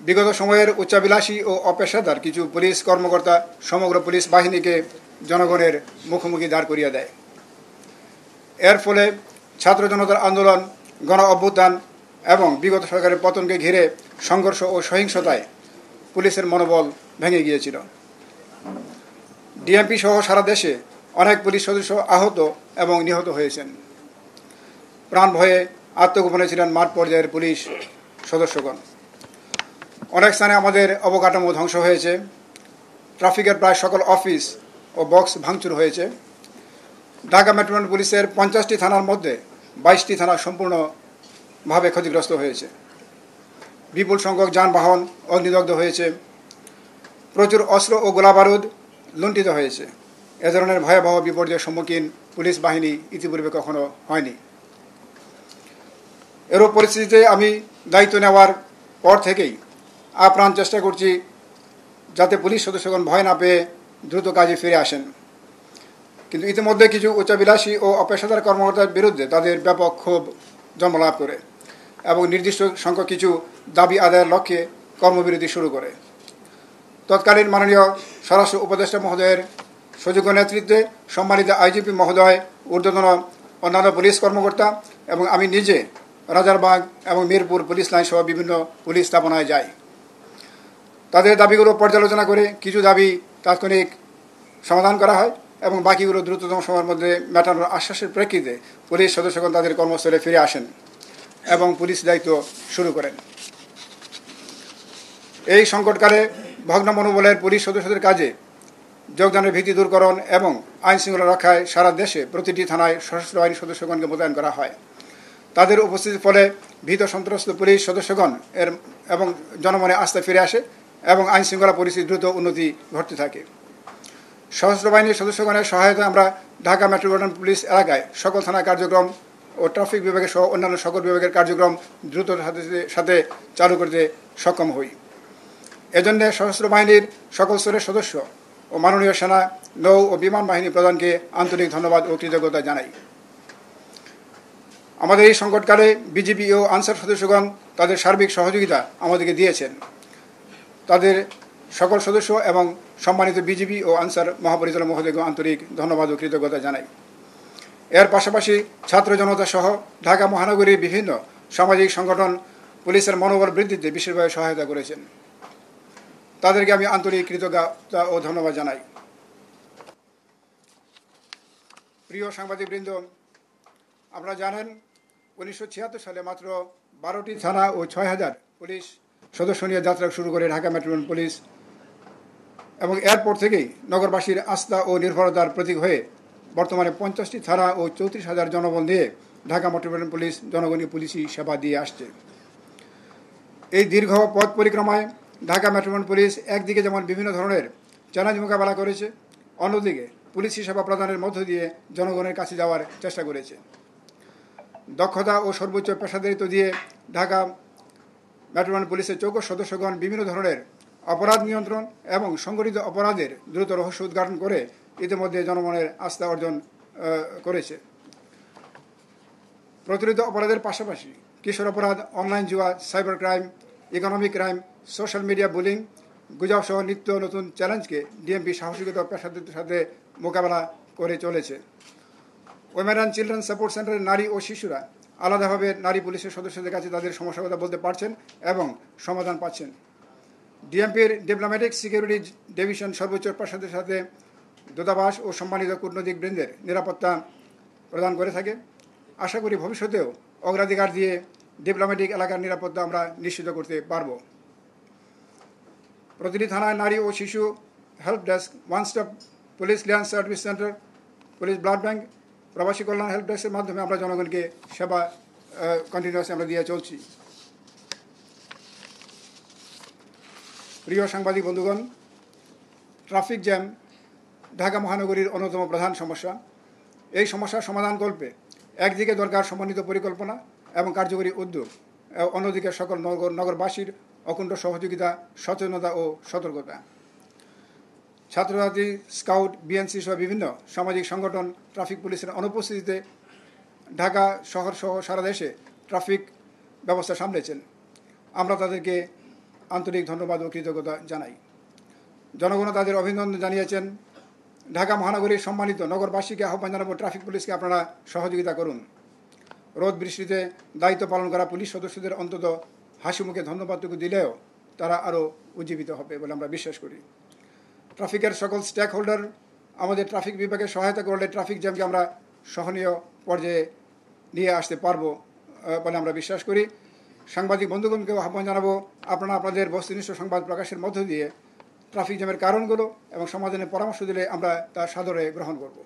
বিগত সময়ের উচ্চাভিলাষী ও অপেশাদার কিছু পুলিশ কর্মকর্তা সমগ্র পুলিশ বাহিনীকে জনগণের মুখোমুখি দাঁড় করিয়ে দেয়। এর ফলে ছাত্র জনতার আন্দোলন, গণ অভ্যুত্থান এবং বিগত সরকারের পতনকে ঘিরে সংঘর্ষ ও সহিংসতায় পুলিশের মনোবল ভেঙে গিয়েছিল। ডিএমপি সহ সারা দেশে অনেক পুলিশ সদস্য আহত এবং নিহত হয়েছেন। প্রাণ ভয়ে আত্মগোপনে ছিলেন মাঠ পর্যায়ের পুলিশ সদস্যগণ। অনেক স্থানে আমাদের অবকাঠামো ধ্বংস হয়েছে। ট্রাফিকের প্রায় সকল অফিস ও বক্স ভাঙচুর হয়েছে। ঢাকা মেট্রোপলিটন পুলিশের 50টি থানার মধ্যে 22টি থানা সম্পূর্ণভাবে ক্ষতিগ্রস্ত হয়েছে। বিপুল সংখ্যক যানবাহন অগ্নিদগ্ধ হয়েছে। প্রচুর অস্ত্র ও গোলাবারুদ লুণ্ঠিত হয়েছে। এ ধরনের ভয়াবহ বিপর্যয়ের সম্মুখীন পুলিশ বাহিনী ইতিপূর্বে কখনো হয়নি। এরও পরিস্থিতিতে আমি দায়িত্ব নেওয়ার পর থেকেই আপ্রাণ চেষ্টা করছি যাতে পুলিশ সদস্যগণ ভয় না পেয়ে দ্রুত কাজে ফিরে আসেন। কিন্তু ইতিমধ্যে কিছু উচ্চাভিলাষী ও অপেশাদার কর্মকর্তার বিরুদ্ধে তাদের ব্যাপক ক্ষোভ জন্মলাভ করে এবং নির্দিষ্ট সংখ্যক কিছু দাবি আদায়ের লক্ষ্যে কর্মবিরতি শুরু করে। তৎকালীন মাননীয় স্বরাষ্ট্র উপদেষ্টা মহোদয়ের সুযোগ্য নেতৃত্বে সম্মানিত আইজিপি মহোদয়, ঊর্ধ্বতন অন্যান্য পুলিশ কর্মকর্তা এবং আমি নিজে রাজারবাগ এবং মিরপুর পুলিশ লাইন সহ বিভিন্ন পুলিশ স্থাপনায় যাই। তাদের দাবিগুলো পর্যালোচনা করে কিছু দাবি তাৎক্ষণিক সমাধান করা হয় এবং বাকিগুলো দ্রুততম সময়ের মধ্যে মেটানোর আশ্বাসের প্রেক্ষিতে পুলিশ সদস্যগণ তাদের কর্মস্থলে ফিরে আসেন এবং পুলিশ দায়িত্ব শুরু করেন। এই সংকটকালে ভগ্ন মনোবলের পুলিশ সদস্যদের কাজে যোগদানের ভীতি দূরকরণ এবং আইন শৃঙ্খলা রক্ষায় সারা দেশে প্রতিটি থানায় সশস্ত্র বাহিনী সদস্যগণকে মোতায়েন করা হয়। তাদের উপস্থিতির ফলে ভীত সন্ত্রস্ত পুলিশ সদস্যগণ এবং জনমনে আস্থা ফিরে আসে এবং আইন শৃঙ্খলা পরিস্থিতি দ্রুত উন্নতি ঘটতে থাকে। সশস্ত্র বাহিনীর সদস্যগণের সহায়তায় আমরা ঢাকা মেট্রোপলিটন পুলিশ এলাকায় সকল থানার কার্যক্রম ও ট্রাফিক বিভাগের সহ অন্যান্য সকল বিভাগের কার্যক্রম দ্রুততার সাথে চালু করতে সক্ষম হই। এজন্য সশস্ত্র বাহিনীর সকল স্তরের সদস্য ও মাননীয় সেনা, নৌ ও বিমান বাহিনী প্রধানকে আন্তরিক ধন্যবাদ ও কৃতজ্ঞতা জানাই। আমাদের এই সংকটকালে বিজিবি ও আনসার সদস্যগণ তাদের সার্বিক সহযোগিতা আমাদেরকে দিয়েছেন। তাদের সকল সদস্য এবং সম্মানিত বিজিবি ও আনসার মহাপরিচালক মহোদয়কে আন্তরিক ধন্যবাদ ও কৃতজ্ঞতা জানাই। এর পাশাপাশি ছাত্র জনতা সহ ঢাকা মহানগরীর বিভিন্ন সামাজিক সংগঠন পুলিশের মনোবল বৃদ্ধিতে বিশেষভাবে সহায়তা করেছেন। তাদেরকে আমি আন্তরিক কৃতজ্ঞতা ও ধন্যবাদ জানাই। প্রিয় সাংবাদিকবৃন্দ, আপনারা জানেন 1976 সালে মাত্র 12টি থানা ও 6000 পুলিশ সদস্য নিয়ে যাত্রা শুরু করে ঢাকা মেট্রোপলিটন পুলিশ এবং এরপর থেকেই নগরবাসীর আস্থা ও নির্ভরতার প্রতীক হয়ে বর্তমানে 50টি থানা ও 34,000 জনবল দিয়ে ঢাকা মেট্রোপলিটন পুলিশ জনগণকে পুলিশি সেবা দিয়ে আসছে। এই দীর্ঘ পথ পরিক্রমায় ঢাকা মেট্রোপলিটন পুলিশ একদিকে যেমন বিভিন্ন ধরনের চ্যালেঞ্জ মোকাবেলা করেছে, অন্যদিকে পুলিশি সেবা প্রদানের মধ্য দিয়ে জনগণের কাছে যাওয়ার চেষ্টা করেছে। দক্ষতা ও সর্বোচ্চ পেশাদারিত্ব দিয়ে ঢাকা মেট্রোপলিটন পুলিশের চৌকস সদস্যগণ বিভিন্ন ধরনের অপরাধ নিয়ন্ত্রণ এবং সংগঠিত অপরাধের দ্রুত রহস্য উদ্ঘাটন করে ইতিমধ্যে জনগণের আস্থা অর্জন করেছে। প্রচলিত অপরাধের পাশাপাশি কিশোর অপরাধ, অনলাইন জুয়া, cyber crime, economic crime, social media bullying, গুজব সহ নিত্য নতুন চ্যালেঞ্জকে ডিএমপি সাহসিকতা পেশাদারিত্বের সাথে মোকাবেলা করে চলেছে। ওমেন অ্যান্ড চিলড্রেন সাপোর্ট সেন্টারের নারী ও শিশুরা আলাদাভাবে নারী পুলিশের সদস্যদের কাছে তাদের সমস্যার কথা বলতে পারছেন এবং সমাধান পাচ্ছেন। ডিএমপির ডিপ্লোম্যাটিক সিকিউরিটি ডিভিশন সর্বোচ্চ প্রসাদের সাথে দূতাবাস ও সম্মানিত কূটনৈতিক বৃন্দের নিরাপত্তা প্রদান করে থাকে। আশা করি ভবিষ্যতেও অগ্রাধিকার দিয়ে ডিপ্লোম্যাটিক এলাকার নিরাপত্তা আমরা নিশ্চিত করতে পারব। প্রতিটি থানায় নারী ও শিশু help desk, one stop police clearance service centre, police blood bank, প্রবাসী কল্যাণ হেল্প ডেস্কের মাধ্যমে আমরা জনগণকে সেবা কন্টিনিউয়াসলি আমরা দিয়ে চলছি। প্রিয় সাংবাদিক বন্ধুগণ, ট্রাফিক জ্যাম ঢাকা মহানগরীর অন্যতম প্রধান সমস্যা। এই সমস্যার সমাধানকল্পে একদিকে দরকার সমন্বিত পরিকল্পনা এবং কার্যকরী উদ্যোগ, অন্যদিকে সকল নগরবাসীর অকুণ্ঠ সহযোগিতা, সচেতনতা ও সতর্কতা। ছাত্রছাত্রী, স্কাউট, বিএনসি সহ বিভিন্ন সামাজিক সংগঠন ট্রাফিক পুলিশের অনুপস্থিতিতে ঢাকা শহর সহ সারা দেশে ট্রাফিক ব্যবস্থা সামলেছেন। আমরা তাদেরকে আন্তরিক ধন্যবাদ ও কৃতজ্ঞতা জানাই। জনগণও তাদের অভিনন্দন জানিয়েছেন। ঢাকা মহানগরীর সম্মানিত নগরবাসীকে আহ্বান জানাবো, ট্রাফিক পুলিশকে আপনারা সহযোগিতা করুন। রোদ বৃষ্টিতে দায়িত্ব পালন করা পুলিশ সদস্যদের অন্তত হাসি মুখে ধন্যবাদটুকু দিলেও তারা আরও উজ্জীবিত হবে বলে আমরা বিশ্বাস করি। ট্রাফিকের সকল স্টেক হোল্ডার আমাদের ট্রাফিক বিভাগে সহায়তা করলে ট্রাফিক জ্যামকে আমরা সহনীয় পর্যায়ে নিয়ে আসতে পারবো বলে আমরা বিশ্বাস করি। সাংবাদিক বন্ধুগণকেও আহ্বান জানাবো, আপনারা আপনাদের বস্তুনিষ্ঠ সংবাদ প্রকাশের মধ্য দিয়ে ট্রাফিক জ্যামের কারণগুলো এবং সমাধানের পরামর্শ দিলে আমরা তা সাদরে গ্রহণ করব।